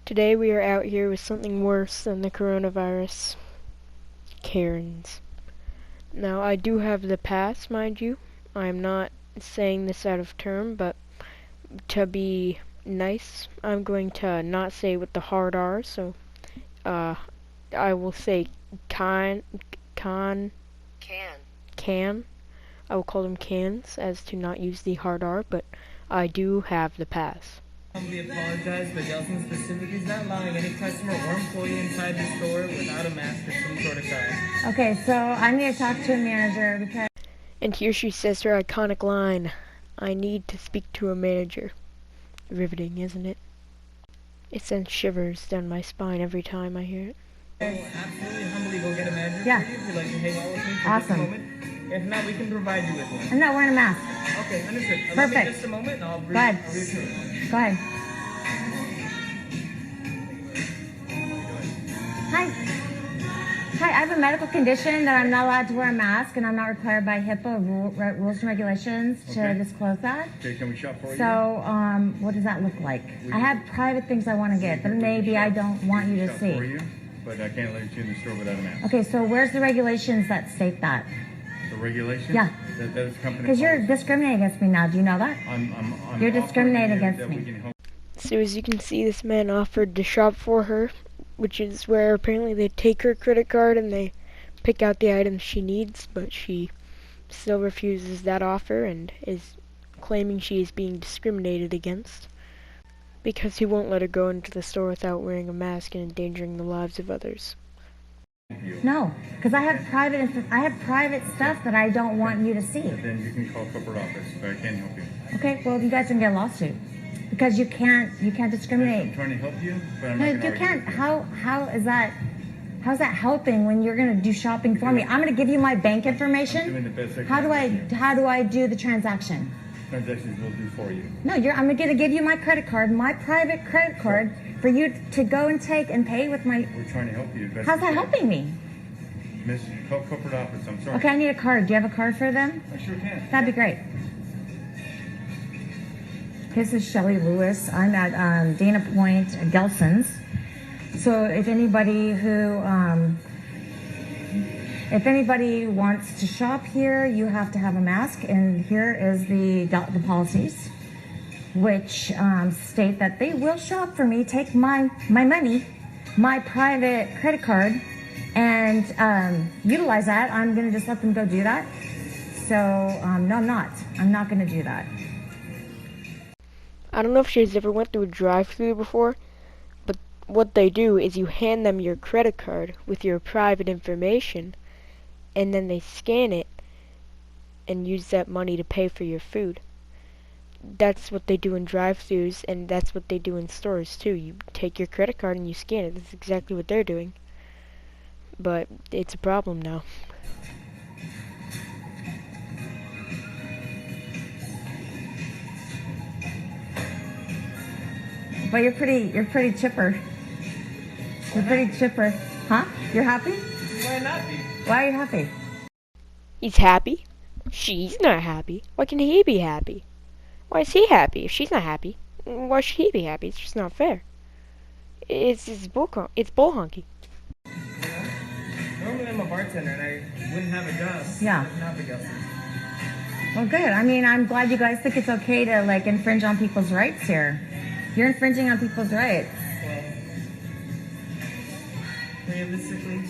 Today we are out here with something worse than the coronavirus. Karens. Now, I do have the pass, mind you. I'm not saying this out of turn, but to be nice, I'm going to not say with the hard R, so I will say can. I will call them cans as to not use the hard R, but I do have the pass. We apologize, but Gelson specifically is not allowing any customer or employee inside the store without a mask or some sort of card. Okay, so I need to talk to a manager because... And here she says her iconic line, "I need to speak to a manager." Riveting, isn't it? It sends shivers down my spine every time I hear it. Okay, absolutely humbly go get a manager Yeah. for you if you'd like to hang out with me for Awesome. just a moment. If not, we can provide you with one. I'm not wearing a mask. Okay, understood. Allow me Perfect. just a moment and I'll Go ahead. reassure you. Go ahead. Hi. Hi, I have a medical condition that I'm not allowed to wear a mask, and I'm not required by HIPAA rules and regulations to Okay. disclose that. Okay, can we shop for you? So, what does that look like? I have private things I want to get that maybe I don't want you to Shop for see. you, but I can't let you in the store without a mask. Okay, so where's the regulations that state that? The regulation? Yeah. That is company Because you're policy. discriminating against me now. Do you know that? I'm You're offering discriminating you against that me. we can help. So as you can see, this man offered to shop for her, which is where apparently they take her credit card and they pick out the items she needs, but she still refuses that offer and is claiming she is being discriminated against because he won't let her go into the store without wearing a mask and endangering the lives of others. No, because I have private stuff that I don't want you to see. Then you can call corporate office, but I can't help you. Okay, well you guys can get a lawsuit because you can't I'm discriminate. trying to help you, but I'm No, not you going to can't. How's that helping when you're gonna do shopping for me? I'm gonna give you my bank doing information. the best I can. How do I do the transaction? Transactions will do for you. No, I'm gonna give you my credit card, my private credit card, for you to go and take and pay with my. We're trying to help you. Best How's we that can. helping me? Miss, call corporate office. I'm sorry. Okay, I need a card. Do you have a card for them? I sure can. That'd be great. This is Shelley Lewis. I'm at Dana Point, Gelson's. So if anybody wants to shop here, you have to have a mask. And here is the policies, which state that they will shop for me, take my money, my private credit card, and utilize that. I'm going to just let them go do that. So, no, I'm not. I'm not going to do that. I don't know if she's ever went through a drive-thru before, but what they do is you hand them your credit card with your private information, and then they scan it and use that money to pay for your food. That's what they do in drive-thrus, and that's what they do in stores too. You take your credit card and you scan it. That's exactly what they're doing. But it's a problem now. But you're pretty chipper. You're pretty chipper. Huh? You're happy? Why not be? Why are you happy? He's happy? She's not happy. Why can he be happy? Why is he happy? If she's not happy, why should he be happy? It's just not fair. It's bull honky. Normally I'm a bartender and I wouldn't have a job. Yeah. Not the Gelson. Well, good. I mean, I'm glad you guys think it's okay to like infringe on people's rights here. You're infringing on people's rights. Well, realistically,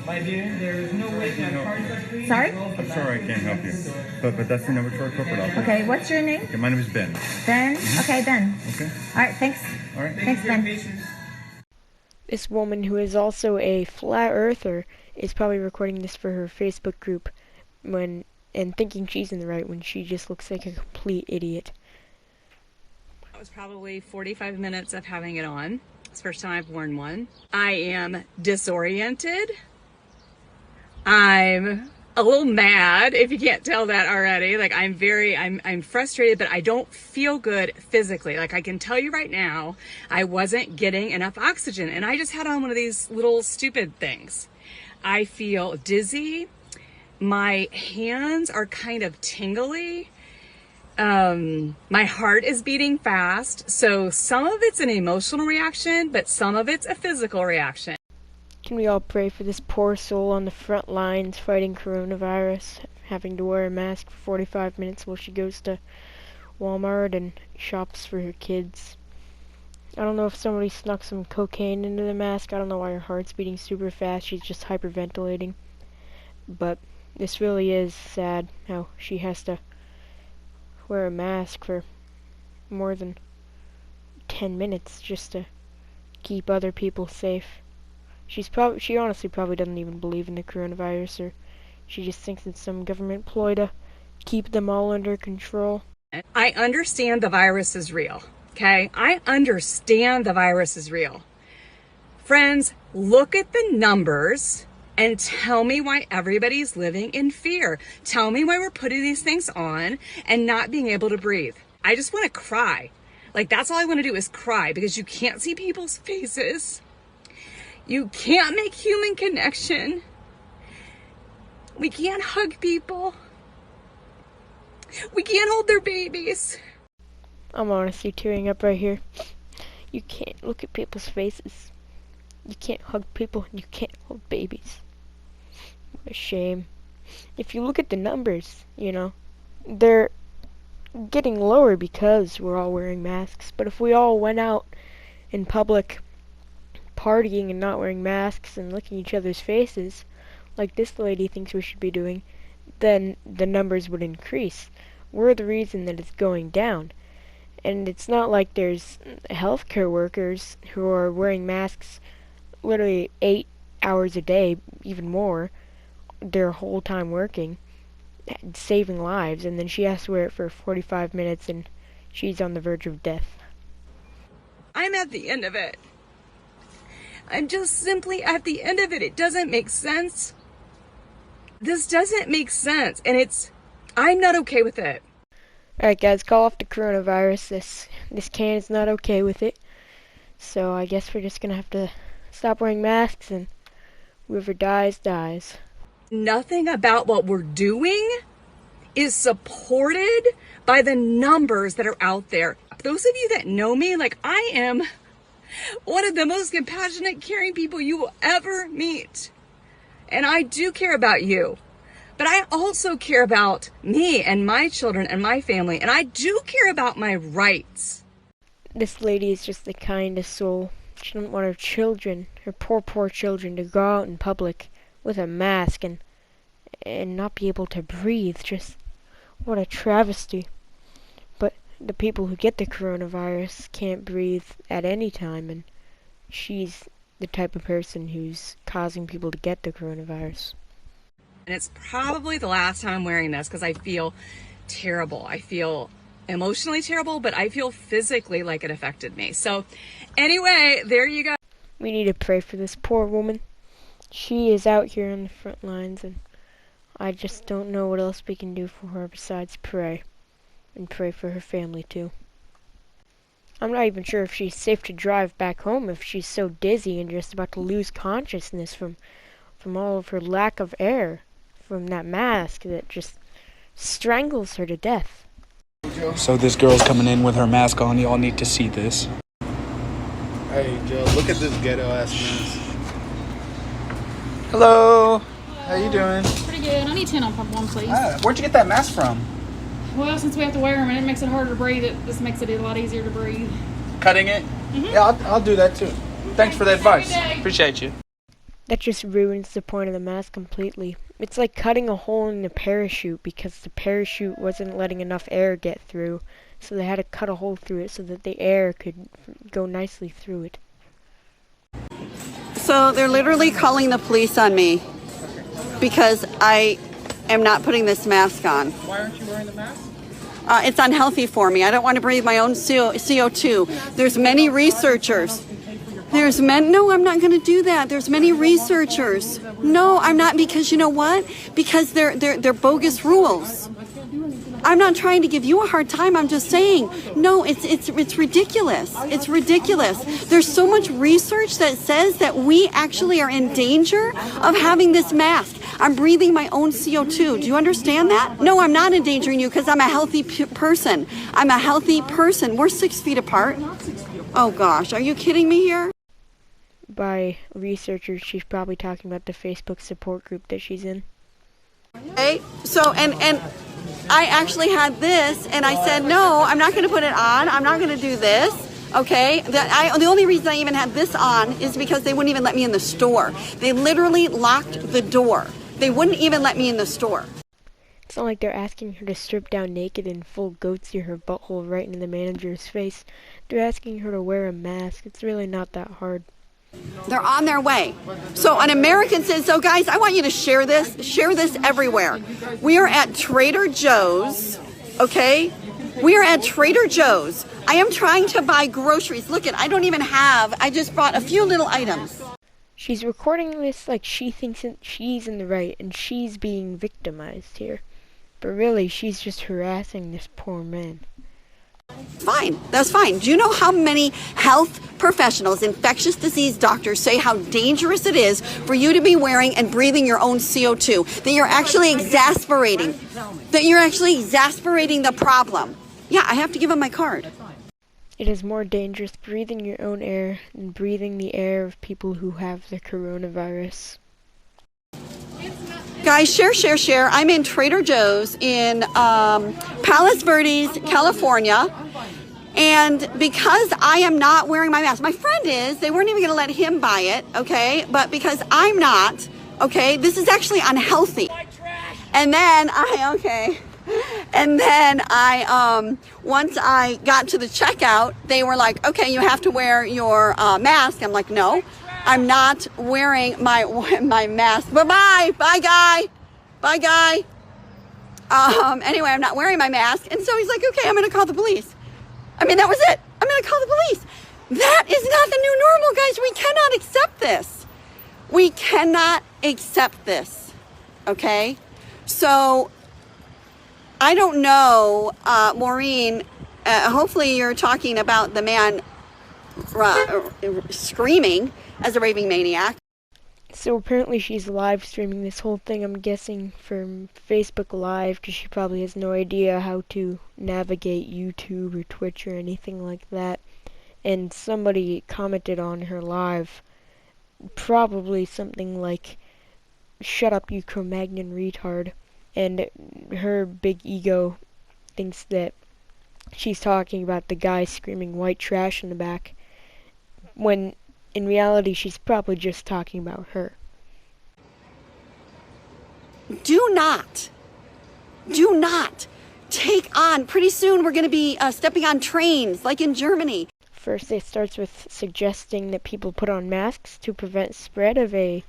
my dear, there is no way to have cards up for you. Sorry? I'm sorry I can't help you. But that's the number to our corporate office. Okay, what's your name? Okay, my name is Ben. Ben? Okay, Ben. Okay? All right, thanks. All right? Thanks, for your Ben. patience. This woman, who is also a flat earther, is probably recording this for her Facebook group and thinking she's in the right when she just looks like a complete idiot. That was probably 45 minutes of having it on. It's the first time I've worn one. I am disoriented. I'm a little mad, if you can't tell that already. Like I'm frustrated, but I don't feel good physically. Like I can tell you right now, I wasn't getting enough oxygen and I just had on one of these little stupid things. I feel dizzy. My hands are kind of tingly. My heart is beating fast. So some of it's an emotional reaction, but some of it's a physical reaction. Can we all pray for this poor soul on the front lines fighting coronavirus, having to wear a mask for 45 minutes while she goes to Walmart and shops for her kids? I don't know if somebody snuck some cocaine into the mask. I don't know why her heart's beating super fast. She's just hyperventilating. But this really is sad how she has to wear a mask for more than 10 minutes just to keep other people safe. She honestly probably doesn't even believe in the coronavirus, or she just thinks it's some government ploy to keep them all under control. I understand the virus is real, okay? I understand the virus is real. Friends, look at the numbers and tell me why everybody's living in fear. Tell me why we're putting these things on and not being able to breathe. I just want to cry. Like, that's all I want to do is cry, because you can't see people's faces. You can't make human connection. We can't hug people. We can't hold their babies. I'm honestly tearing up right here. You can't look at people's faces. You can't hug people. You can't hold babies. What a shame. If you look at the numbers, they're getting lower because we're all wearing masks. But if we all went out in public partying and not wearing masks and looking each other's faces, like this lady thinks we should be doing, then the numbers would increase. We're the reason that it's going down. And it's not like there's healthcare workers who are wearing masks literally 8 hours a day, even more, their whole time working, saving lives, and then she has to wear it for 45 minutes and she's on the verge of death. I'm at the end of it. I'm just simply at the end of it. It doesn't make sense. This doesn't make sense, and I'm not okay with it. Alright guys, call off the coronavirus. This can is not okay with it. So I guess we're just gonna have to stop wearing masks, and whoever dies, dies. Nothing about what we're doing is supported by the numbers that are out there. Those of you that know me, like, I am one of the most compassionate, caring people you will ever meet. And I do care about you. But I also care about me and my children and my family. And I do care about my rights. This lady is just the kindest soul. She doesn't want her children, her poor children, to go out in public with a mask and not be able to breathe. Just what a travesty. But the people who get the coronavirus can't breathe at any time, and she's the type of person who's causing people to get the coronavirus. And it's probably the last time I'm wearing this because I feel terrible. I feel emotionally terrible, but I feel physically like it affected me. So anyway, there you go. We need to pray for this poor woman. She is out here on the front lines, and I just don't know what else we can do for her besides pray. And pray for her family too. I'm not even sure if she's safe to drive back home if she's so dizzy and just about to lose consciousness from all of her lack of air from that mask that just strangles her to death. So this girl's coming in with her mask on. Y'all need to see this. Hey Joe, look at this ghetto ass mask. Hello. How you doing? Pretty good. I need 10 on pump one, please. Where'd you get that mask from? Well, since we have to wear them and it makes it harder to breathe, it just makes it a lot easier to breathe. Cutting it? Yeah, I'll do that too. Thanks for the advice. Appreciate you. That just ruins the point of the mask completely. It's like cutting a hole in the parachute because the parachute wasn't letting enough air get through. So they had to cut a hole through it so that the air could go nicely through it. So they're literally calling the police on me because I am not putting this mask on. Why aren't you wearing the mask? It's unhealthy for me. I don't want to breathe my own CO2. There's many researchers. No, I'm not going to do that. There's many researchers. No, I'm not, because you know what? Because they're bogus rules. I'm not trying to give you a hard time. I'm just saying, no, it's ridiculous. It's ridiculous. There's so much research that says that we actually are in danger of having this mask. I'm breathing my own CO2. Do you understand that? No, I'm not endangering you because I'm a healthy person. I'm a healthy person. We're 6 feet apart. Oh gosh, are you kidding me here? By researchers, she's probably talking about the Facebook support group that she's in. Okay, so and I actually had this, and I said, no, I'm not going to put it on. I'm not going to do this. Okay, the only reason I even had this on is because they wouldn't even let me in the store. They literally locked the door. They wouldn't even let me in the store. It's not like they're asking her to strip down naked and full goat steer her butthole right into the manager's face. They're asking her to wear a mask. It's really not that hard. They're on their way. So an American says, so guys, I want you to share this everywhere. We are at Trader Joe's, okay? We are at Trader Joe's. I am trying to buy groceries. Look at, I just brought a few little items. She's recording this like she thinks she's in the right and she's being victimized here. But really, she's just harassing this poor man. Fine, that's fine. Do you know how many health professionals, infectious disease doctors say how dangerous it is for you to be wearing and breathing your own CO2? That you're actually exasperating the problem. Yeah, I have to give them my card. It is more dangerous breathing your own air than breathing the air of people who have the coronavirus. Guys, share. I'm in Trader Joe's in Palos Verdes, California. And because I am not wearing my mask, my friend is, they weren't even going to let him buy it, okay? But because I'm not, okay, this is actually unhealthy. And then once I got to the checkout, they were like, okay, you have to wear your mask. I'm like, no, I'm not wearing my mask. Bye guy. Anyway, I'm not wearing my mask. And so he's like, okay, I'm going to call the police. I mean, that was it. I'm going to call the police. That is not the new normal, guys. We cannot accept this. We cannot accept this. Okay? So, I don't know, Maureen, hopefully you're talking about the man screaming as a raving maniac. So apparently she's live streaming this whole thing, I'm guessing, from Facebook Live, because she probably has no idea how to navigate YouTube or Twitch or anything like that. And somebody commented on her live, probably something like, "Shut up, you Cro-Magnon retard." And her big ego thinks that she's talking about the guy screaming white trash in the back, when in reality she's probably just talking about her. Do not take on, pretty soon we're going to be stepping on trains like in Germany. First it starts with suggesting that people put on masks to prevent spread of a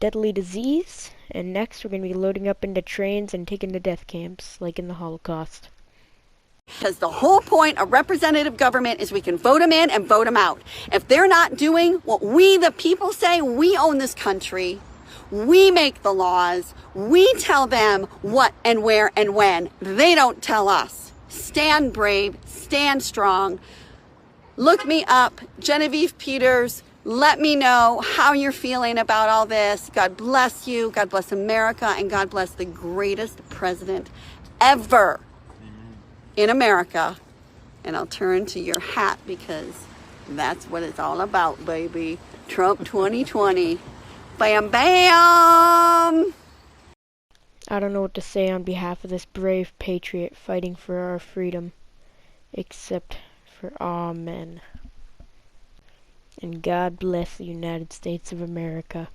deadly disease, and next we're going to be loading up into trains and taken to death camps like in the Holocaust. Because the whole point of representative government is we can vote them in and vote them out. If they're not doing what we, the people, say, we own this country, we make the laws, we tell them what and where and when. They don't tell us. Stand brave, stand strong. Look me up, Genevieve Peters. Let me know how you're feeling about all this. God bless you, God bless America, and God bless the greatest president ever in America. And I'll turn to your hat because that's what it's all about, baby. Trump 2020. Bam, bam! I don't know what to say on behalf of this brave patriot fighting for our freedom, except for amen. And God bless the United States of America.